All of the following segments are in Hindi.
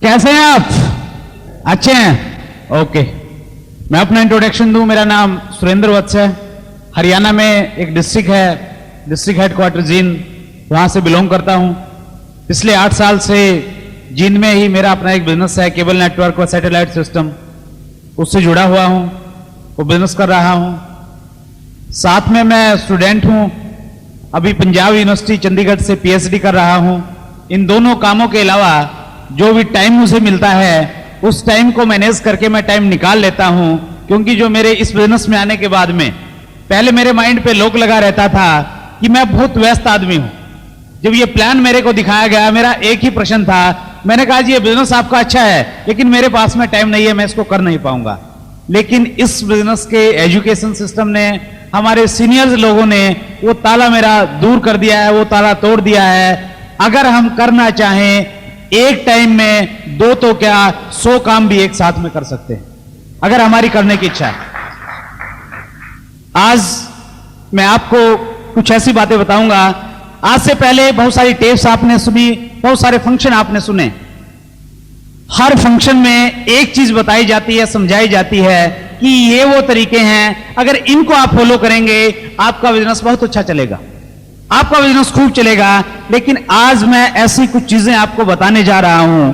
कैसे हैं आप? अच्छे हैं? ओके, मैं अपना इंट्रोडक्शन दूं। मेरा नाम सुरेंद्र वत्स है। हरियाणा में एक डिस्ट्रिक्ट है, डिस्ट्रिक्ट हेडक्वार्टर जींद, वहां से बिलोंग करता हूं। पिछले 8 साल से जींद में ही मेरा अपना एक बिजनेस है, केबल नेटवर्क और सैटेलाइट सिस्टम, उससे जुड़ा हुआ हूं, वो बिजनेस कर रहा हूं। साथ में मैं स्टूडेंट हूं, अभी पंजाब यूनिवर्सिटी चंडीगढ़ से पीएचडी कर रहा हूं। इन दोनों कामों के अलावा जो भी टाइम मुझे मिलता है उस टाइम को मैनेज करके मैं टाइम निकाल लेता हूं, क्योंकि जो मेरे इस बिजनेस में आने के बाद में पहले मेरे माइंड पे लोक लगा रहता था कि मैं बहुत व्यस्त आदमी हूं। जब ये प्लान मेरे को दिखाया गया, मेरा एक ही प्रश्न था, मैंने कहा जी ये बिजनेस आपका अच्छा है लेकिन मेरे पास में टाइम नहीं है, मैं इसको कर नहीं पाऊंगा। लेकिन इस बिजनेस के एजुकेशन सिस्टम ने, हमारे सीनियर्स लोगों ने वो ताला मेरा दूर कर दिया है, वो ताला तोड़ दिया है। अगर हम करना चाहें एक टाइम में 2 तो क्या 100 काम भी एक साथ में कर सकते हैं, अगर हमारी करने की इच्छा है। आज मैं आपको कुछ ऐसी बातें बताऊंगा। आज से पहले बहुत सारी टेप्स आपने सुनी, बहुत सारे फंक्शन आपने सुने। हर फंक्शन में एक चीज बताई जाती है, समझाई जाती है कि ये वो तरीके हैं, अगर इनको आप फॉलो करेंगे आपका बिजनेस बहुत अच्छा चलेगा, आपका बिजनेस खूब चलेगा। लेकिन आज मैं ऐसी कुछ चीजें आपको बताने जा रहा हूं,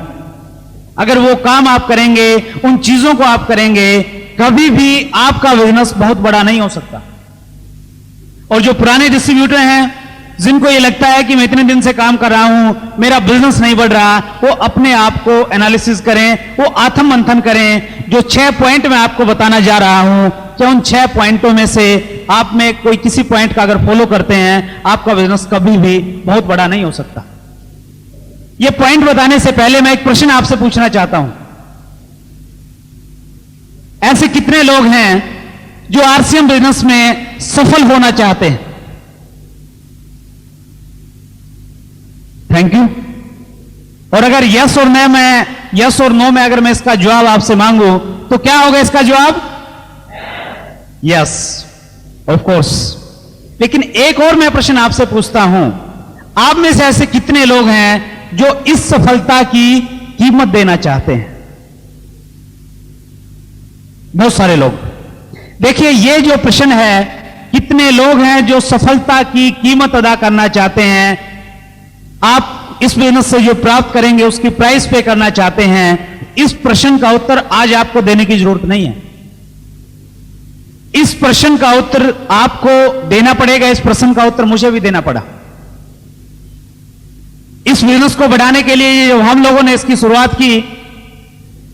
अगर वो काम आप करेंगे, उन चीजों को आप करेंगे, कभी भी आपका बिजनेस बहुत बड़ा नहीं हो सकता। और जो पुराने डिस्ट्रीब्यूटर हैं, जिनको ये लगता है कि मैं इतने दिन से काम कर रहा हूं, मेरा बिजनेस नहीं बढ़ रहा, वो अपने आप को एनालिसिस करें, वो आत्म मंथन करें। जो 6 पॉइंट मैं आपको बताना जा रहा हूं, क्या उन 6 पॉइंटों में से आप में कोई किसी पॉइंट का अगर फॉलो करते हैं, आपका बिजनेस कभी भी बहुत बड़ा नहीं हो सकता। ये पॉइंट बताने से पहले मैं एक प्रश्न आपसे पूछना चाहता हूं। ऐसे कितने लोग हैं जो आरसीएम बिजनेस में सफल होना चाहते हैं? Thank you. और अगर यस और नो में, यस और नो में अगर मैं इसका जवाब आपसे मांगू तो क्या होगा इसका जवाब? Yes, of course. लेकिन एक और मैं प्रश्न आपसे पूछता हूं, आप में से ऐसे कितने लोग हैं जो इस सफलता की कीमत देना चाहते हैं? बहुत सारे लोग। देखिए, ये जो प्रश्न है, कितने लोग हैं जो सफलता की कीमत अदा करना चाहते हैं, आप इस बिजनेस से जो प्राप्त करेंगे उसकी प्राइस पे करना चाहते हैं, इस प्रश्न का उत्तर आज आपको देने की जरूरत नहीं है। इस प्रश्न का उत्तर आपको देना पड़ेगा, इस प्रश्न का उत्तर मुझे भी देना पड़ा। इस बिजनेस को बढ़ाने के लिए जब हम लोगों ने इसकी शुरुआत की,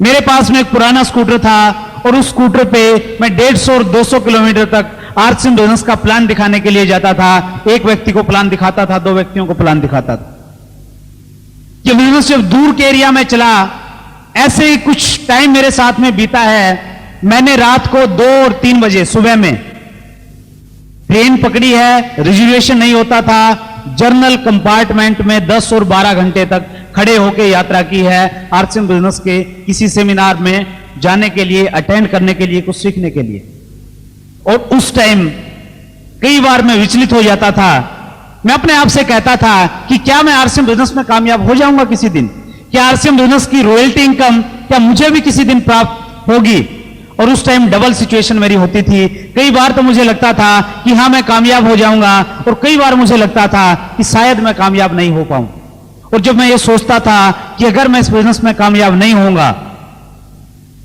मेरे पास में एक पुराना स्कूटर था और उस स्कूटर पे मैं 150 और 200 किलोमीटर तक आरसीएम बिजनेस का प्लान दिखाने के लिए जाता था। एक व्यक्ति को प्लान दिखाता था, 2 व्यक्तियों को प्लान दिखाता था। ये बिजनेस जब दूर के एरिया में चला, ऐसे ही कुछ टाइम मेरे साथ में बीता है। मैंने रात को 2 और 3 बजे सुबह में ट्रेन पकड़ी है, रिजर्वेशन नहीं होता था, जर्नल कंपार्टमेंट में 10 और 12 घंटे तक खड़े होकर यात्रा की है आरसीएम बिजनेस के किसी सेमिनार में जाने के लिए, अटेंड करने के लिए, कुछ सीखने के लिए। और उस टाइम कई बार मैं विचलित हो जाता था। मैं अपने आप से कहता था कि क्या मैं आरसीएम बिजनेस में कामयाब हो जाऊंगा किसी दिन? क्या आरसीएम बिजनेस की रॉयल्टी इनकम क्या मुझे भी किसी दिन प्राप्त होगी? और उस टाइम डबल सिचुएशन मेरी होती थी। कई बार तो मुझे लगता था कि हाँ मैं कामयाब हो जाऊंगा, और कई बार मुझे लगता था कि शायद मैं कामयाब नहीं हो पाऊं। और जब मैं ये सोचता था कि अगर मैं इस बिजनेस में कामयाब नहीं होऊंगा,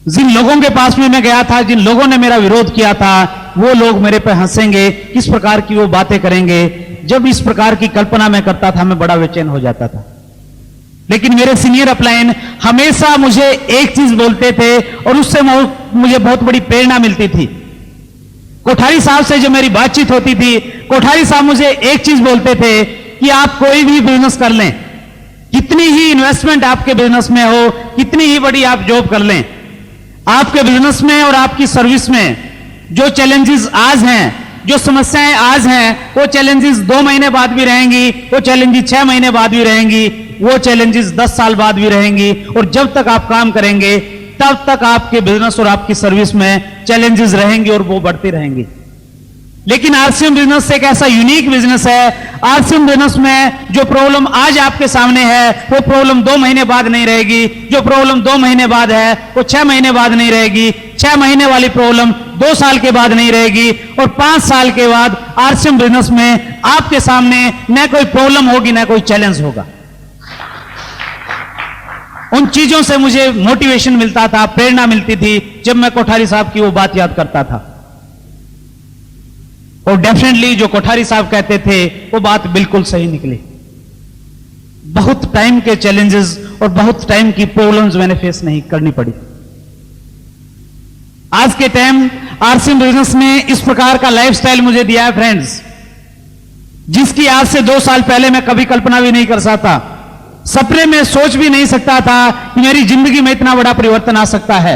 जिन लोगों के पास में मैं गया था, जिन लोगों ने मेरा विरोध किया था, वो लोग मेरे पे हंसेंगे, किस प्रकार की वो बातें करेंगे। जब इस प्रकार की कल्पना मैं करता था, मैं बड़ा बेचैन हो जाता था। लेकिन मेरे सीनियर अपलाइन हमेशा मुझे एक चीज बोलते थे और उससे मुझे बहुत बड़ी प्रेरणा मिलती थी। कोठारी साहब से जब मेरी बातचीत होती थी, कोठारी साहब मुझे एक चीज बोलते थे कि आप कोई भी बिजनेस कर लें, कितनी ही इन्वेस्टमेंट आपके बिजनेस में हो, कितनी ही बड़ी आप जॉब कर लें, आपके बिजनेस में और आपकी सर्विस में जो चैलेंजेस आज हैं, जो समस्याएं आज हैं, वो चैलेंजेस 2 महीने बाद भी रहेंगी, वो चैलेंजेस 6 महीने बाद भी रहेंगी, वो चैलेंजेस 10 साल बाद भी रहेंगी। और जब तक आप काम करेंगे तब तक आपके बिजनेस और आपकी सर्विस में चैलेंजेस रहेंगी और वो बढ़ती रहेंगी। लेकिन आरसीएम बिजनेस एक ऐसा यूनिक बिजनेस है, आरसीएम बिजनेस में जो प्रॉब्लम आज आपके सामने है वो प्रॉब्लम 2 महीने बाद नहीं रहेगी, जो प्रॉब्लम 2 महीने बाद है वो 6 महीने बाद नहीं रहेगी, 6 महीने वाली प्रॉब्लम 2 साल के बाद नहीं रहेगी, और 5 साल के बाद आरसीएम बिजनेस में आपके सामने न कोई प्रॉब्लम होगी न कोई चैलेंज होगा। उन चीजों से मुझे मोटिवेशन मिलता था, प्रेरणा मिलती थी जब मैं कोठारी साहब की वो बात याद करता था। और डेफिनेटली जो कोठारी साहब कहते थे वो बात बिल्कुल सही निकली। बहुत टाइम के चैलेंजेस और बहुत टाइम की प्रॉब्लम्स मैंने फेस नहीं करनी पड़ी। आज के टाइम आरसीएम बिजनेस ने इस प्रकार का लाइफस्टाइल मुझे दिया है फ्रेंड्स, जिसकी आज से 2 साल पहले मैं कभी कल्पना भी नहीं कर सकता, सपने में सोच भी नहीं सकता था कि मेरी जिंदगी में इतना बड़ा परिवर्तन आ सकता है।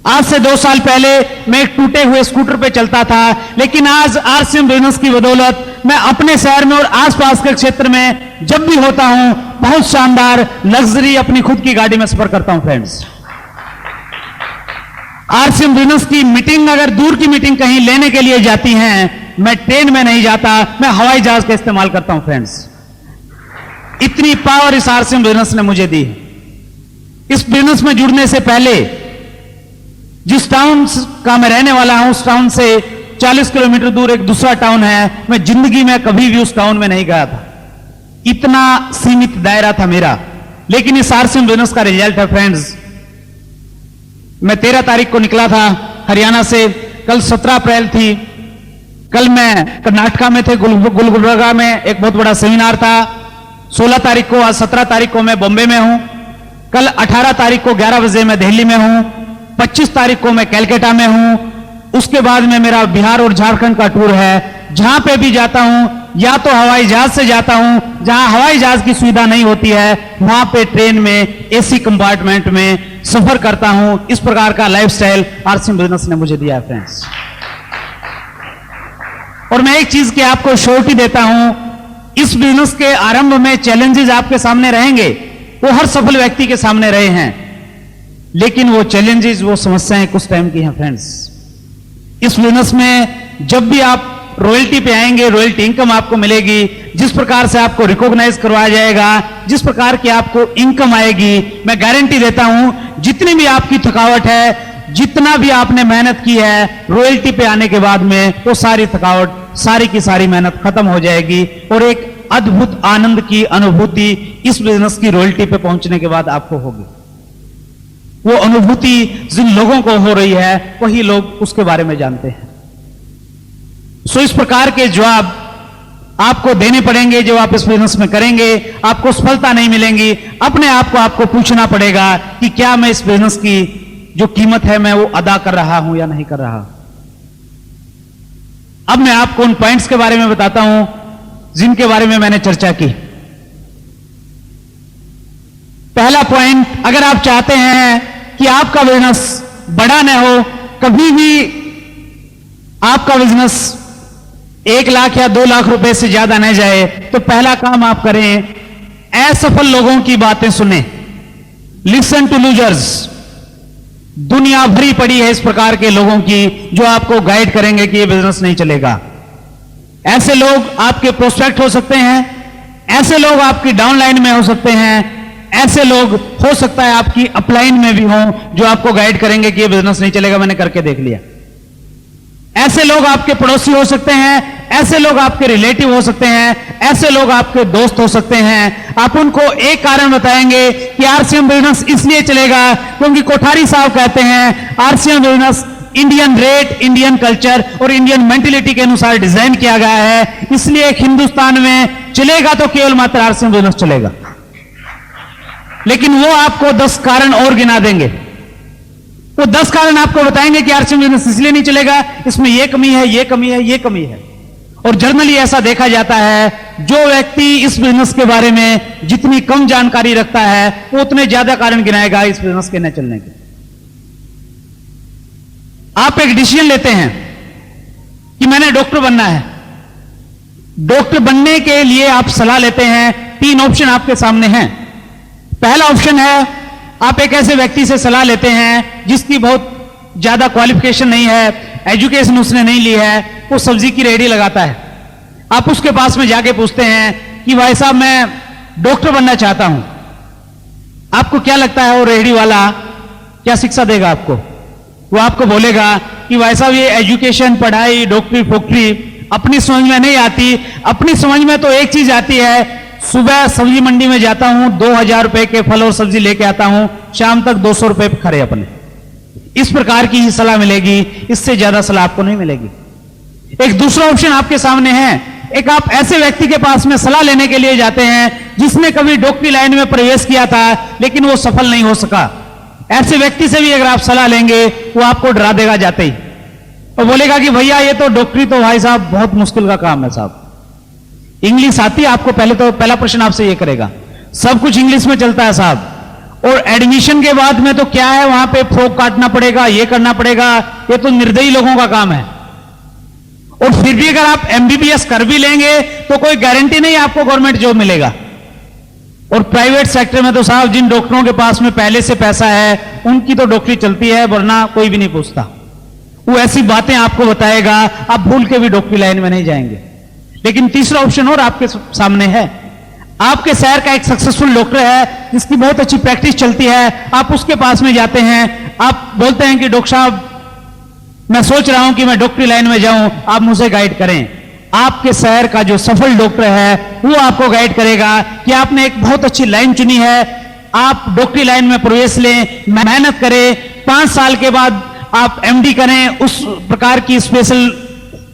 आज से 2 साल पहले मैं एक टूटे हुए स्कूटर पे चलता था, लेकिन आज आरसीएम बिजनेस की बदौलत मैं अपने शहर में और आसपास के क्षेत्र में जब भी होता हूं बहुत शानदार लग्जरी अपनी खुद की गाड़ी में सफर करता हूं फ्रेंड्स। आरसीएम बिजनेस की मीटिंग, अगर दूर की मीटिंग कहीं लेने के लिए जाती हैं, मैं ट्रेन में नहीं जाता, मैं हवाई जहाज का इस्तेमाल करता हूं फ्रेंड्स। इतनी पावर इस आरसीएम बिजनेस ने मुझे दी। इस बिजनेस में जुड़ने से पहले जिस टाउन का मैं रहने वाला हूं, उस टाउन से 40 किलोमीटर दूर एक दूसरा टाउन है, मैं जिंदगी में कभी भी उस टाउन में नहीं गया था। इतना सीमित दायरा था मेरा। लेकिन इस आरसीएम बिजनेस का रिजल्ट है फ्रेंड्स, मैं 13 तारीख को निकला था हरियाणा से, कल 17 अप्रैल थी, कल मैं कर्नाटका में थे, गुलबर्गा में एक बहुत बड़ा सेमिनार था। 16 तारीख को, आज 17 तारीख को मैं बॉम्बे में हूं, कल 18 तारीख को 11 बजे मैं दिल्ली में हूं, 25 तारीख को मैं कैलकाटा में हूं, उसके बाद में मेरा बिहार और झारखंड का टूर है। जहां पे भी जाता हूं या तो हवाई जहाज से जाता हूं, जहां हवाई जहाज की सुविधा नहीं होती है वहां पे ट्रेन में एसी कंपार्टमेंट में सफर करता हूं। इस प्रकार का लाइफस्टाइल आरसीएम बिजनेस ने मुझे दिया है फ्रेंड्स। और मैं एक चीज की आपको श्योरिटी देता हूं, इस बिजनेस के आरंभ में चैलेंजेस आपके सामने रहेंगे, वो हर सफल व्यक्ति के सामने रहे हैं, लेकिन वो चैलेंजेस, वो समस्याएं कुछ टाइम की हैं फ्रेंड्स। इस बिजनेस में जब भी आप रॉयल्टी पे आएंगे, रॉयल्टी इनकम आपको मिलेगी, जिस प्रकार से आपको रिकॉग्नाइज करवाया जाएगा, जिस प्रकार की आपको इनकम आएगी, मैं गारंटी देता हूं जितनी भी आपकी थकावट है, जितना भी आपने मेहनत की है, रॉयल्टी पे आने के बाद में वो सारी थकावट, सारी की सारी मेहनत खत्म हो जाएगी और एक अद्भुत आनंद की अनुभूति इस बिजनेस की रॉयल्टी पे पहुंचने के बाद आपको होगी। वो अनुभूति जिन लोगों को हो रही है वही लोग उसके बारे में जानते हैं। सो इस प्रकार के जवाब आपको देने पड़ेंगे जब आप इस बिजनेस में करेंगे, आपको सफलता नहीं मिलेंगी। अपने आप को आपको पूछना पड़ेगा कि क्या मैं इस बिजनेस की जो कीमत है मैं वो अदा कर रहा हूं या नहीं कर रहा। अब मैं आपको उन पॉइंट्स के बारे में बताता हूं जिनके बारे में मैंने चर्चा की। पहला पॉइंट, अगर आप चाहते हैं कि आपका बिजनेस बड़ा न हो, कभी भी आपका बिजनेस 1 लाख या 2 लाख रुपए से ज्यादा न जाए, तो पहला काम आप करें, असफल लोगों की बातें सुने। Listen to losers. दुनिया भरी पड़ी है इस प्रकार के लोगों की जो आपको गाइड करेंगे कि ये बिजनेस नहीं चलेगा। ऐसे लोग आपके प्रोस्पेक्ट हो सकते हैं, ऐसे लोग आपकी डाउनलाइन में हो सकते हैं, ऐसे लोग हो सकता है आपकी अपलाइन में भी हों जो आपको गाइड करेंगे कि ये बिजनेस नहीं चलेगा, मैंने करके देख लिया। ऐसे लोग आपके पड़ोसी हो सकते हैं, ऐसे लोग आपके रिलेटिव हो सकते हैं, ऐसे लोग आपके दोस्त हो सकते हैं। आप उनको एक कारण बताएंगे कि आरसीएम बिजनेस इसलिए चलेगा क्योंकि कोठारी साहब कहते हैं RCM business Indian rate, Indian culture और इंडियन मेंटेलिटी के अनुसार डिजाइन किया गया है, इसलिए एक हिंदुस्तान में चलेगा तो केवल मात्र आरसीएम बिजनेस चलेगा। लेकिन वो आपको 10 कारण और गिना देंगे। वो 10 कारण आपको बताएंगे कि आरसीएम बिजनेस इसलिए नहीं चलेगा, इसमें ये कमी है, ये कमी है, ये कमी है। और जनरली ऐसा देखा जाता है, जो व्यक्ति इस बिजनेस के बारे में जितनी कम जानकारी रखता है वो उतने ज्यादा कारण गिनाएगा इस बिजनेस के न चलने के। आप एक डिसीजन लेते हैं कि मैंने डॉक्टर बनना है। डॉक्टर बनने के लिए आप सलाह लेते हैं, 3 ऑप्शन आपके सामने हैं। पहला ऑप्शन है, आप एक ऐसे व्यक्ति से सलाह लेते हैं जिसकी बहुत ज्यादा क्वालिफिकेशन नहीं है, एजुकेशन उसने नहीं ली है, वो सब्जी की रेहड़ी लगाता है। आप उसके पास में जाके पूछते हैं कि भाई साहब मैं डॉक्टर बनना चाहता हूं, आपको क्या लगता है वो रेहड़ी वाला क्या शिक्षा देगा आपको? वो आपको बोलेगा कि भाई साहब ये एजुकेशन, पढ़ाई, डॉक्टरी फोक्टरी अपनी समझ में नहीं आती। अपनी समझ में तो एक चीज आती है, सुबह सब्जी मंडी में जाता हूं, 2000 रुपए के फल और सब्जी लेके आता हूं, शाम तक 200 रुपए खरे अपने। इस प्रकार की ही सलाह मिलेगी, इससे ज्यादा सलाह आपको नहीं मिलेगी। एक दूसरा ऑप्शन आपके सामने है, एक आप ऐसे व्यक्ति के पास में सलाह लेने के लिए जाते हैं जिसने कभी डॉक्टरी लाइन में प्रवेश किया था लेकिन वो सफल नहीं हो सका। ऐसे व्यक्ति से भी अगर आप सलाह लेंगे वो आपको डरा देगा जाते ही, और बोलेगा कि भैया ये तो डॉक्टरी तो भाई साहब बहुत मुश्किल का काम है साहब। इंग्लिश आती है आपको? पहले तो पहला प्रश्न आपसे ये करेगा, सब कुछ इंग्लिश में चलता है साहब, और एडमिशन के बाद में तो क्या है, वहां पे फ्रॉक काटना पड़ेगा, ये करना पड़ेगा, ये तो निर्दयी लोगों का काम है। और फिर भी अगर आप एमबीबीएस कर भी लेंगे तो कोई गारंटी नहीं आपको गवर्नमेंट जॉब मिलेगा। और प्राइवेट सेक्टर में तो साहब जिन डॉक्टरों के पास में पहले से पैसा है उनकी तो डॉक्टरी चलती है, वरना कोई भी नहीं पूछता। वो ऐसी बातें आपको बताएगा, आप भूल के भी डॉक्टरी लाइन में नहीं जाएंगे। लेकिन तीसरा ऑप्शन और आपके सामने है, आपके शहर का एक सक्सेसफुल डॉक्टर है जिसकी बहुत अच्छी प्रैक्टिस चलती है, आप उसके पास में जाते हैं, आप बोलते हैं कि डॉक्टर साहब मैं सोच रहा हूं कि मैं डॉक्टरी लाइन में जाऊं, आप मुझे गाइड करें। आपके शहर का जो सफल डॉक्टर है वो आपको गाइड करेगा कि आपने एक बहुत अच्छी लाइन चुनी है, आप डॉक्टरी लाइन में प्रवेश लें, मेहनत करें, 5 साल के बाद आप एमडी करें, उस प्रकार की स्पेशल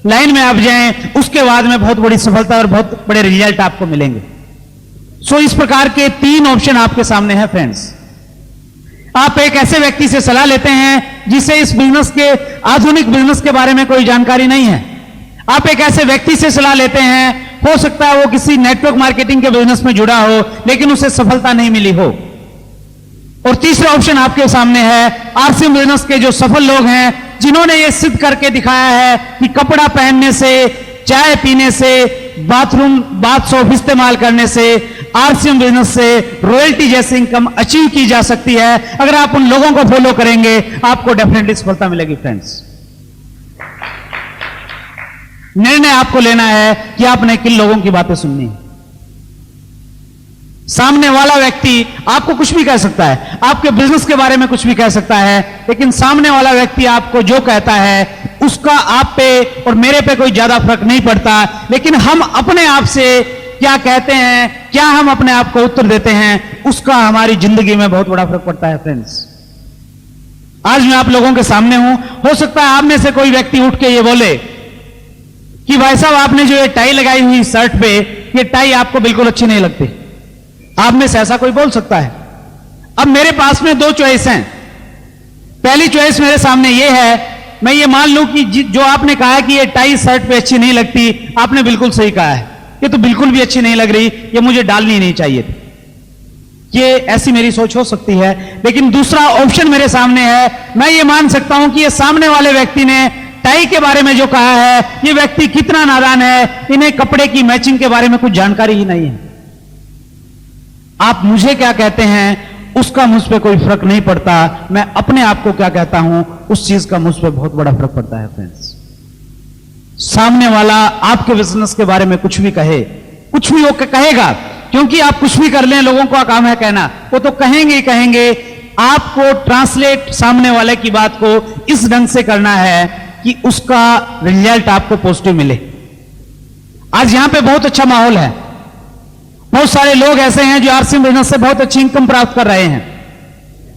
लाइन में आप जाएं, उसके बाद में बहुत बड़ी सफलता और बहुत बड़े रिजल्ट आपको मिलेंगे। सो इस प्रकार के 3 ऑप्शन आपके सामने हैं फ्रेंड्स। आप एक ऐसे व्यक्ति से सलाह लेते हैं जिसे इस बिजनेस के, आधुनिक बिजनेस के बारे में कोई जानकारी नहीं है। आप एक ऐसे व्यक्ति से सलाह लेते हैं, हो सकता है वो किसी नेटवर्क मार्केटिंग के बिजनेस में जुड़ा हो लेकिन उसे सफलता नहीं मिली हो। और तीसरा ऑप्शन आपके सामने है, आरसीएम बिजनेस के जो सफल लोग हैं जिन्होंने ये सिद्ध करके दिखाया है कि कपड़ा पहनने से, चाय पीने से, बाथ सोप इस्तेमाल करने से, आरसीएम बिजनेस से रॉयल्टी जैसी इनकम अचीव की जा सकती है। अगर आप उन लोगों को फॉलो करेंगे आपको डेफिनेटली सफलता मिलेगी फ्रेंड्स। निर्णय आपको लेना है कि आपने किन लोगों की बातें सुननी है। सामने वाला व्यक्ति आपको कुछ भी कह सकता है, आपके बिजनेस के बारे में कुछ भी कह सकता है, लेकिन सामने वाला व्यक्ति आपको जो कहता है उसका आप पे और मेरे पे कोई ज्यादा फर्क नहीं पड़ता। लेकिन हम अपने आप से क्या कहते हैं, क्या हम अपने आप को उत्तर देते हैं, उसका हमारी जिंदगी में बहुत बड़ा फर्क पड़ता है फ्रेंड्स। आज मैं आप लोगों के सामने हूं, हो सकता है आप में से कोई व्यक्ति उठ के ये बोले कि भाई साहब आपने जो ये टाई लगाई हुई शर्ट पे, ये टाई आपको बिल्कुल अच्छी नहीं लगती। आप में से ऐसा कोई बोल सकता है। अब मेरे पास में 2 चॉइस हैं। पहली चॉइस मेरे सामने ये है, मैं ये मान लूं कि जो आपने कहा कि ये टाई शर्ट पे अच्छी नहीं लगती, आपने बिल्कुल सही कहा है, ये तो बिल्कुल भी अच्छी नहीं लग रही, ये मुझे डालनी नहीं चाहिए थी। ये ऐसी मेरी सोच हो सकती है। लेकिन दूसरा ऑप्शन मेरे सामने है, मैं ये मान सकता हूं कि ये सामने वाले व्यक्ति ने टाई के बारे में जो कहा है, ये व्यक्ति कितना नादान है, इन्हें कपड़े की मैचिंग के बारे में कुछ जानकारी ही नहीं है। आप मुझे क्या कहते हैं उसका मुझ पर कोई फर्क नहीं पड़ता, मैं अपने आप को क्या कहता हूं उस चीज का मुझ पर बहुत बड़ा फर्क पड़ता है फ्रेंड्स। सामने वाला आपके बिजनेस के बारे में कुछ भी कहे, कुछ भी वो कहेगा, क्योंकि आप कुछ भी कर लें, लोगों का काम है कहना, वो तो कहेंगे ही कहेंगे। आपको ट्रांसलेट सामने वाले की बात को इस ढंग से करना है कि उसका रिजल्ट आपको पॉजिटिव मिले। आज यहां पे बहुत अच्छा माहौल है, बहुत सारे लोग ऐसे हैं जो आरसीएम बिजनेस से बहुत अच्छी इनकम प्राप्त कर रहे हैं,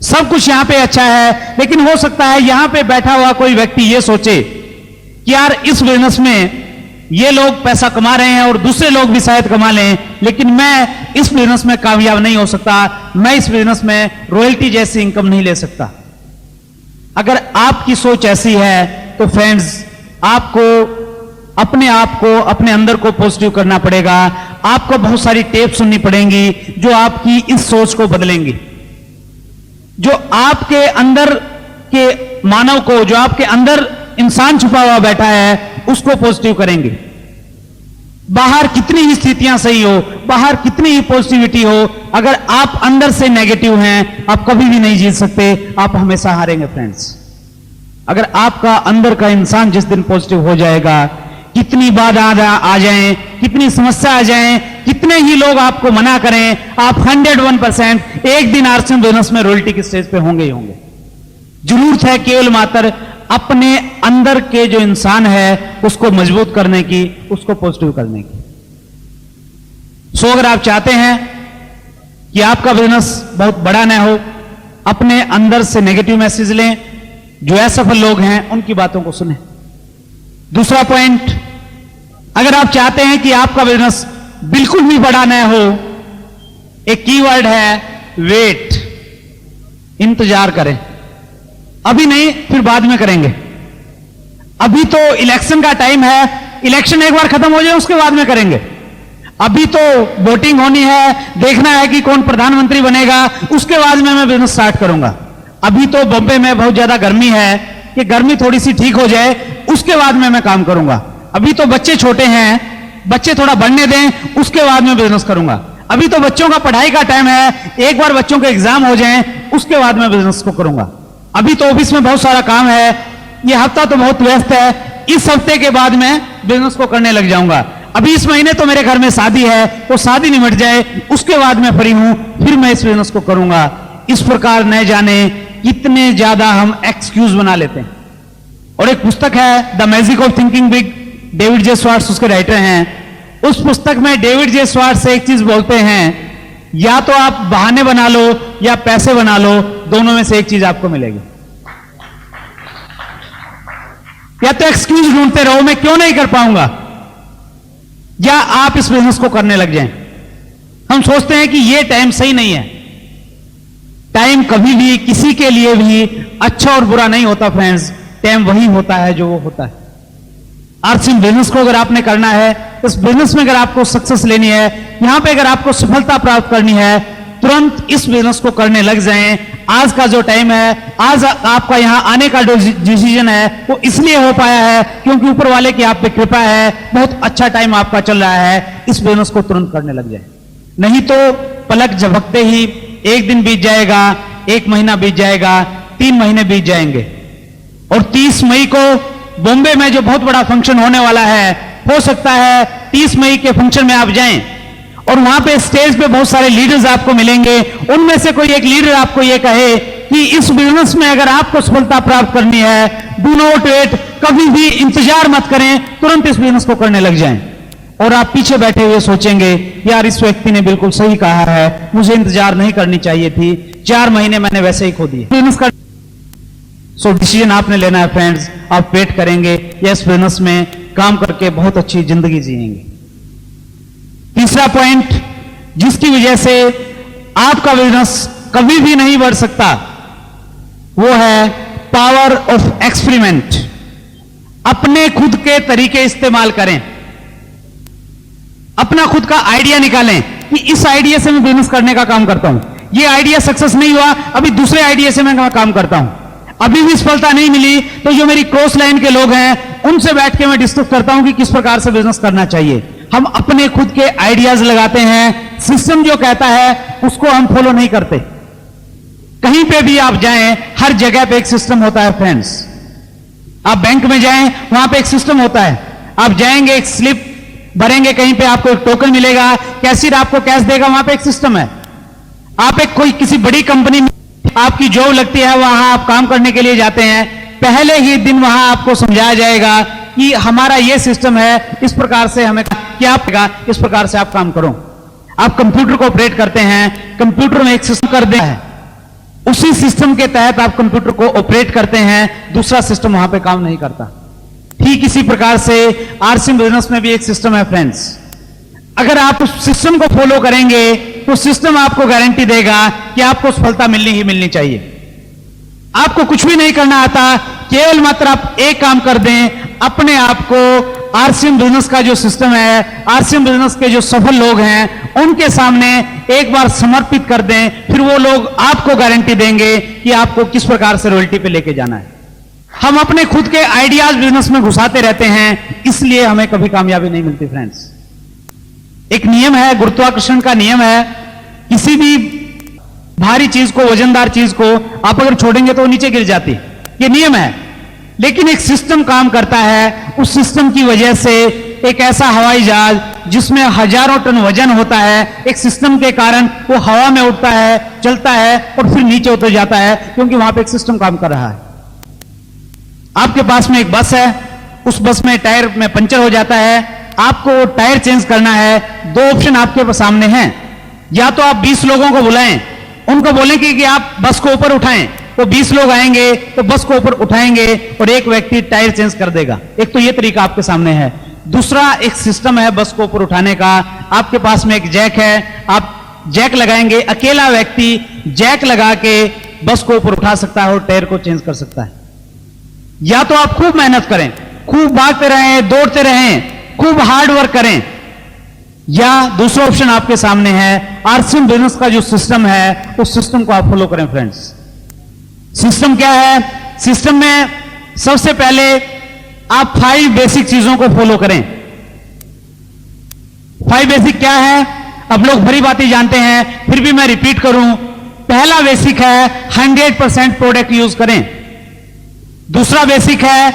सब कुछ यहां पे अच्छा है। लेकिन हो सकता है यहां पे बैठा हुआ कोई व्यक्ति ये सोचे कि यार इस बिजनेस में ये लोग पैसा कमा रहे हैं और दूसरे लोग भी शायद कमा लें, लेकिन मैं इस बिजनेस में कामयाब नहीं हो सकता, मैं इस बिजनेस में रॉयल्टी जैसी इनकम नहीं ले सकता। अगर आपकी सोच ऐसी है तो फ्रेंड्स आपको अपने आप को, अपने अंदर को पॉजिटिव करना पड़ेगा। आपको बहुत सारी टेप सुननी पड़ेंगी जो आपकी इस सोच को बदलेंगी, जो आपके अंदर के मानव को, जो आपके अंदर इंसान छुपा हुआ बैठा है, उसको पॉजिटिव करेंगे। बाहर कितनी ही स्थितियां सही हो, बाहर कितनी ही पॉजिटिविटी हो, अगर आप अंदर से नेगेटिव हैं, आप कभी भी नहीं जीत सकते, आप हमेशा हारेंगे फ्रेंड्स। अगर आपका अंदर का इंसान जिस दिन पॉजिटिव हो जाएगा, कितनी बाधा आ जाएं, कितनी समस्या आ जाएं, कितने ही लोग आपको मना करें, आप 101% एक दिन आरसीएम बिजनेस में रॉयल्टी की स्टेज पे होंगे ही होंगे। जरूरत है केवल मात्र अपने अंदर के जो इंसान है उसको मजबूत करने की, उसको पॉजिटिव करने की। सो अगर आप चाहते हैं कि आपका बिजनेस बहुत बड़ा ना हो, अपने अंदर से नेगेटिव मैसेज लें, जो असफल लोग हैं उनकी बातों को सुनें। दूसरा पॉइंट, अगर आप चाहते हैं कि आपका बिजनेस बिल्कुल भी बड़ा ना हो, एक कीवर्ड है वेट, इंतजार करें। अभी नहीं, फिर बाद में करेंगे। अभी तो इलेक्शन का टाइम है, इलेक्शन एक बार खत्म हो जाए उसके बाद में करेंगे। अभी तो वोटिंग होनी है, देखना है कि कौन प्रधानमंत्री बनेगा, उसके बाद में मैं बिजनेस स्टार्ट करूंगा। अभी तो बॉम्बे में बहुत ज्यादा गर्मी है, कि गर्मी थोड़ी सी ठीक हो जाए उसके बाद में मैं काम करूंगा। अभी तो बच्चे छोटे हैं, बच्चे थोड़ा बढ़ने दें, उसके बाद में बिजनेस करूंगा। अभी तो बच्चों का पढ़ाई का टाइम है, एक बार बच्चों के एग्जाम हो जाएं उसके बाद में बिजनेस को करूंगा। अभी तो ऑफिस में बहुत सारा काम है, ये हफ्ता तो बहुत व्यस्त है, इस हफ्ते के बाद में बिजनेस को करने लग जाऊंगा। अभी इस महीने तो मेरे घर में शादी है, तो शादी निमट जाए उसके बाद मैं फ्री हूं, फिर मैं इस बिजनेस को करूंगा। इस प्रकार न जाने कितने ज्यादा हम एक्सक्यूज बना लेते हैं। और एक पुस्तक है the magic of thinking big, David J Swarts उसके राइटर हैं। उस पुस्तक में डेविड जे स्वार्ट्स एक चीज बोलते हैं, या तो आप बहाने बना लो या पैसे बना लो, दोनों में से एक चीज आपको मिलेगी। या तो एक्सक्यूज ढूंढते रहो मैं क्यों नहीं कर पाऊंगा, या आप इस बिजनेस को करने लग जाएं। हम सोचते हैं कि ये टाइम सही नहीं है। टाइम कभी भी किसी के लिए भी अच्छा और बुरा नहीं होता फ्रेंड्स, टाइम वही होता है जो वो होता है। आरसीएम बिजनेस को अगर आपने करना है, इस बिजनेस में अगर आपको सक्सेस लेनी है, यहां पे अगर आपको सफलता प्राप्त करनी है, तुरंत इस बिजनेस को करने लग जाएं। आज का जो टाइम है, आज आपका यहां आने का जो डिसीजन है वो इसलिए हो पाया है क्योंकि ऊपर वाले की आप पे कृपा है, बहुत अच्छा टाइम आपका चल रहा है। इस बिजनेस को तुरंत करने लग जाए, नहीं तो पलक झपकते ही एक दिन बीत जाएगा, एक महीना बीत जाएगा, 3 महीने बीत जाएंगे। और 30 मई को बॉम्बे में जो बहुत बड़ा फंक्शन होने वाला है, हो सकता है 30 मई के फंक्शन में आप जाएं और वहां पे स्टेज पे बहुत सारे लीडर्स आपको मिलेंगे। उनमें से कोई एक लीडर आपको यह कहे कि इस बिजनेस में अगर आपको सफलता प्राप्त करनी है, डू नॉट वेट, कभी भी इंतजार मत करें, तुरंत इस बिजनेस को करने लग जाएं। और आप पीछे बैठे हुए सोचेंगे यार इस व्यक्ति ने बिल्कुल सही कहा है, मुझे इंतजार नहीं करनी चाहिए थी, 4 महीने मैंने वैसे ही खो दिए बिजनेस का। सो डिसीजन आपने लेना है फ्रेंड्स, आप वेट करेंगे या इस बिजनेस में काम करके बहुत अच्छी जिंदगी जिएंगे। तीसरा पॉइंट, जिसकी वजह से आपका बिजनेस कभी भी नहीं बढ़ सकता, वो है पावर ऑफ एक्सपेरिमेंट। अपने खुद के तरीके इस्तेमाल करें, अपना खुद का आइडिया निकालें कि इस आइडिया से मैं बिजनेस करने का काम करता हूं, ये आइडिया सक्सेस नहीं हुआ, अभी दूसरे आइडिया से मैं काम करता हूं, अभी भी सफलता नहीं मिली, तो जो मेरी क्रॉस लाइन के लोग हैं उनसे बैठ के मैं डिस्कस करता हूं कि किस प्रकार से बिजनेस करना चाहिए। हम अपने खुद के आइडियाज लगाते हैं, सिस्टम जो कहता है उसको हम फॉलो नहीं करते। कहीं पे भी आप जाएं, हर जगह पे एक सिस्टम होता है फ्रेंड्स। आप बैंक में जाएं, वहां पे एक सिस्टम होता है, आप जाएंगे एक स्लिप भरेंगे, कहीं पे आपको एक टोकन मिलेगा, कैशियर आपको कैश देगा, वहां पे एक सिस्टम है। आप एक कोई किसी बड़ी कंपनी में आपकी जॉब लगती है, वहां आप काम करने के लिए जाते हैं, पहले ही दिन वहां आपको समझाया जाएगा कि हमारा यह सिस्टम है, इस प्रकार से हमें क्या पड़ेगा, इस प्रकार से आप काम करो। आप कंप्यूटर को ऑपरेट करते हैं, कंप्यूटर में एक सिस्टम कर दिया है, उसी सिस्टम के तहत आप कंप्यूटर को ऑपरेट करते हैं, दूसरा सिस्टम वहां पे काम नहीं करता। ठीक इसी प्रकार से आरसीएम बिजनेस में भी एक सिस्टम है फ्रेंड्स। अगर आप उस सिस्टम को फॉलो करेंगे तो सिस्टम आपको गारंटी देगा कि आपको सफलता मिलनी ही मिलनी चाहिए। आपको कुछ भी नहीं करना आता, केवल मात्र आप एक काम कर दें, अपने आप को आरसीएम बिजनेस का जो सिस्टम है, आरसीएम बिजनेस के जो सफल लोग हैं उनके सामने एक बार समर्पित कर दें, फिर वो लोग आपको गारंटी देंगे कि आपको किस प्रकार से रॉयल्टी पे लेके जाना है। हम अपने खुद के आइडियाज बिजनेस में घुसाते रहते हैं, इसलिए हमें कभी कामयाबी नहीं मिलती फ्रेंड्स। एक नियम है, गुरुत्वाकर्षण का नियम है, किसी भी भारी चीज को, वजनदार चीज को आप अगर छोड़ेंगे तो वो नीचे गिर जाती, ये नियम है। लेकिन एक सिस्टम काम करता है, उस सिस्टम की वजह से एक ऐसा हवाई जहाज जिसमें हजारों टन वजन होता है, एक सिस्टम के कारण वो हवा में उड़ता है, चलता है और फिर नीचे उतर जाता है, क्योंकि वहां पे एक सिस्टम काम कर रहा है। आपके पास में एक बस है, उस बस में टायर में पंचर हो जाता है, आपको टायर चेंज करना है। दो ऑप्शन आपके सामने हैं, या तो आप 20 लोगों को बुलाएं, उनको बोलेंगे कि आप बस को ऊपर उठाएं, तो 20 लोग आएंगे तो बस को ऊपर उठाएंगे और एक व्यक्ति टायर चेंज कर देगा। एक तो ये तरीका आपके सामने है। दूसरा एक सिस्टम है बस को ऊपर उठाने का। आपके पास में एक जैक है, आप जैक लगाएंगे, अकेला व्यक्ति जैक लगा के बस को ऊपर उठा सकता है और टायर को चेंज कर सकता है। या तो आप खूब मेहनत करें, खूब भागते रहें, दौड़ते रहें, खूब हार्ड वर्क करें, या दूसरा ऑप्शन आपके सामने है, आरसीएम बिजनेस का जो सिस्टम है उस सिस्टम को आप फॉलो करें। फ्रेंड्स, सिस्टम क्या है? सिस्टम में सबसे पहले आप 5 बेसिक चीजों को फॉलो करें। 5 बेसिक क्या है? अब लोग भरी बातें जानते हैं, फिर भी मैं रिपीट करूं। पहला बेसिक है 100% प्रोडक्ट यूज करें। दूसरा बेसिक है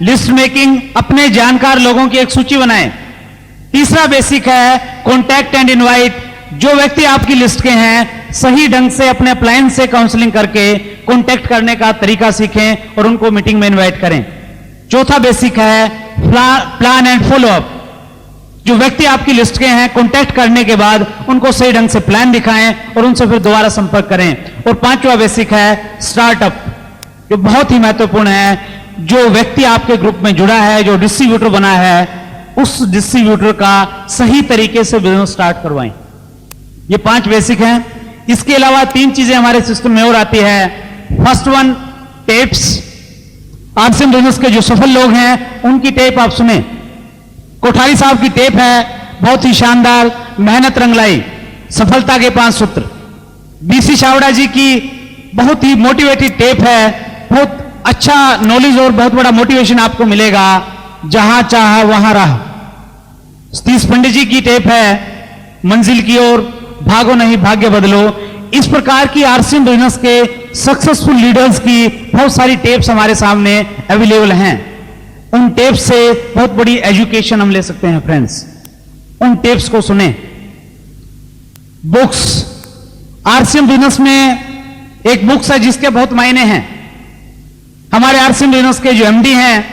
लिस्ट मेकिंग, अपने जानकार लोगों की एक सूची बनाएं। तीसरा बेसिक है कॉन्टैक्ट एंड इनवाइट, जो व्यक्ति आपकी लिस्ट के हैं सही ढंग से अपने अपलायंस से काउंसलिंग करके कॉन्टैक्ट करने का तरीका सीखें और उनको मीटिंग में इनवाइट करें। चौथा बेसिक है प्लान एंड फॉलो अप, जो व्यक्ति आपकी लिस्ट के हैं कॉन्टैक्ट करने के बाद उनको सही ढंग से प्लान दिखाएं और उनसे फिर दोबारा संपर्क करें। और पांचवा बेसिक है स्टार्टअप, जो बहुत ही महत्वपूर्ण है। जो व्यक्ति आपके ग्रुप में जुड़ा है, जो डिस्ट्रीब्यूटर बना है, उस डिस्ट्रीब्यूटर का सही तरीके से बिजनेस स्टार्ट करवाएं। ये 5 बेसिक हैं। इसके अलावा 3 चीजें हमारे सिस्टम में और आती है। First one, tapes. RCM business के जो सफल लोग हैं उनकी टेप आप सुने। कोठारी साहब की टेप है, बहुत ही शानदार, मेहनत रंगलाई, सफलता के 5 सूत्र। बीसी छावड़ा जी की बहुत ही मोटिवेटेड टेप है, बहुत अच्छा नॉलेज और बहुत बड़ा मोटिवेशन आपको मिलेगा। जहां चाहा वहां राह। सतीश पंडित जी की टेप है, मंजिल की ओर, भागो नहीं भाग्य बदलो। इस प्रकार की आरसीएम बिजनेस के सक्सेसफुल लीडर्स की बहुत सारी टेप्स हमारे सामने अवेलेबल हैं। उन टेप्स से बहुत बड़ी एजुकेशन हम ले सकते हैं। फ्रेंड्स, उन टेप्स को सुने। बुक्स, आरसीएम बिजनेस में एक बुक्स है जिसके बहुत मायने हैं। हमारे आरसीएम बिजनेस के जो एमडी हैं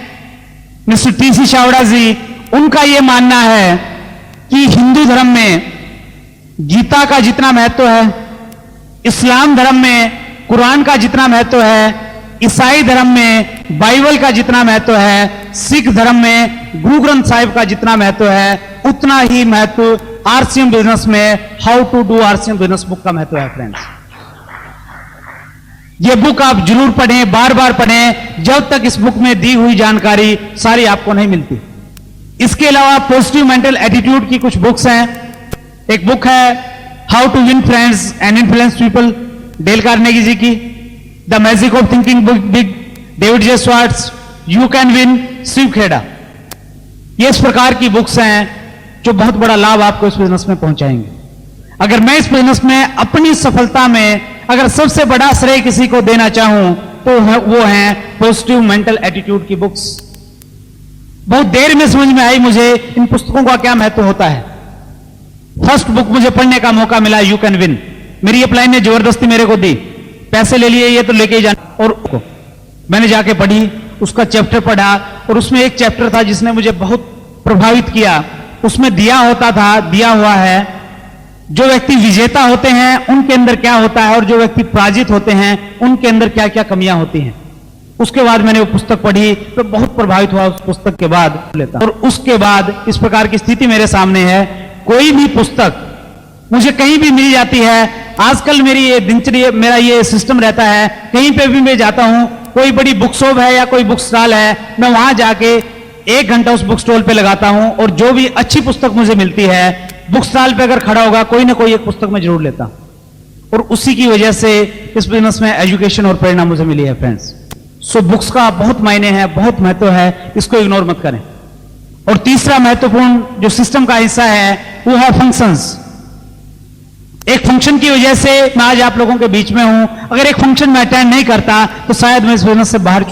मिस्टर टीसी छावड़ा जी, उनका यह मानना है कि हिंदू धर्म में गीता का जितना महत्व है, इस्लाम धर्म में कुरान का जितना महत्व है, ईसाई धर्म में बाइबल का जितना महत्व है, सिख धर्म में गुरु ग्रंथ साहिब का जितना महत्व है, उतना ही महत्व आरसीएम बिजनेस में how to do RCM business book का महत्व है। फ्रेंड्स, ये बुक आप जरूर पढ़ें, बार बार पढ़ें, जब तक इस बुक में दी हुई जानकारी सारी आपको नहीं मिलती। इसके अलावा पॉजिटिव मेंटल एटीट्यूड की कुछ बुक्स हैं। एक बुक है how to win friends and influence people, Dale Carnegie ji की। The magic of thinking big, David J Schwartz, you can win, Shiv Khera. ये इस प्रकार की बुक्स हैं जो बहुत बड़ा लाभ आपको इस बिजनेस में पहुंचाएंगे। अगर मैं इस बिजनेस में अपनी सफलता में अगर सबसे बड़ा श्रेय किसी को देना चाहूं तो वो है पॉजिटिव मेंटल एटीट्यूड की बुक्स। बहुत देर में समझ में आई मुझे इन पुस्तकों का क्या महत्व होता है। फर्स्ट बुक मुझे पढ़ने का मौका मिला, यू कैन विन। मेरी अपलाइन ने जबरदस्ती मेरे को दी, पैसे ले लिए, ये तो लेके ही जाना। और मैंने जाके पढ़ी, उसका चैप्टर पढ़ा, और उसमें एक चैप्टर था जिसने मुझे बहुत प्रभावित किया। उसमें दिया हुआ है जो व्यक्ति विजेता होते हैं उनके अंदर क्या होता है और जो व्यक्ति पराजित होते हैं उनके अंदर क्या क्या कमियां होती हैं। उसके बाद मैंने वो पुस्तक पढ़ी तो बहुत प्रभावित हुआ उस पुस्तक के बाद लेता। और उसके बाद इस प्रकार की स्थिति मेरे सामने है, कोई भी पुस्तक मुझे कहीं भी मिल जाती है। आजकल मेरी ये दिनचर्या, मेरा ये सिस्टम रहता है, कहीं पे भी मैं जाता हूं, कोई बड़ी बुक शॉप है या कोई बुक स्टॉल है, मैं वहां जाके 1 घंटा उस बुक स्टॉल पे लगाता हूं और जो भी अच्छी पुस्तक मुझे मिलती है, बुक स्टॉल पे अगर खड़ा होगा कोई ना कोई एक पुस्तक में जरूर लेता हूं। और उसी की वजह से इस बिजनेस में एजुकेशन और प्रेरणा मुझे मिली है। फ्रेंड्स, सो बुक्स का बहुत मायने है, बहुत महत्व है, इसको इग्नोर मत करें। और तीसरा महत्वपूर्ण जो सिस्टम का हिस्सा है वो है फंक्शंस। एक फंक्शन की वजह से मैं आज आप लोगों के बीच में हूं। अगर एक फंक्शन में अटेंड नहीं करता तो शायद मैं इस बिजनेस से बाहर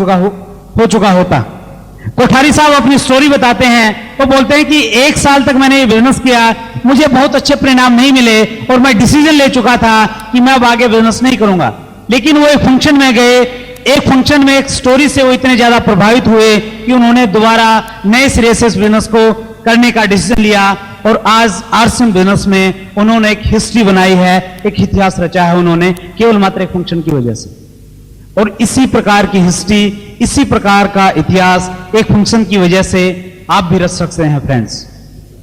हो चुका होता। कोठारी साहब अपनी स्टोरी बताते हैं, वो बोलते हैं कि 1 साल तक मैंने ये बिजनेस किया, मुझे बहुत अच्छे परिणाम नहीं मिले और मैं डिसीजन ले चुका था कि मैं अब आगे बिजनेस नहीं करूंगा। लेकिन वो एक फंक्शन में गए, एक फंक्शन में एक स्टोरी से वो इतने ज्यादा प्रभावित हुए कि उन्होंने दोबारा नए सिरे से इस बिजनेस को करने का डिसीजन लिया और आज आरसीएम बिजनेस में उन्होंने एक हिस्ट्री बनाई है, एक इतिहास रचा है उन्होंने, केवल मात्र एक फंक्शन की वजह से। और इसी प्रकार की हिस्ट्री, इसी प्रकार का इतिहास एक फंक्शन की वजह से आप भी रच सकते हैं फ्रेंड्स।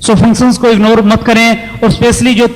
सो फंक्शंस को इग्नोर मत करें और स्पेशली जो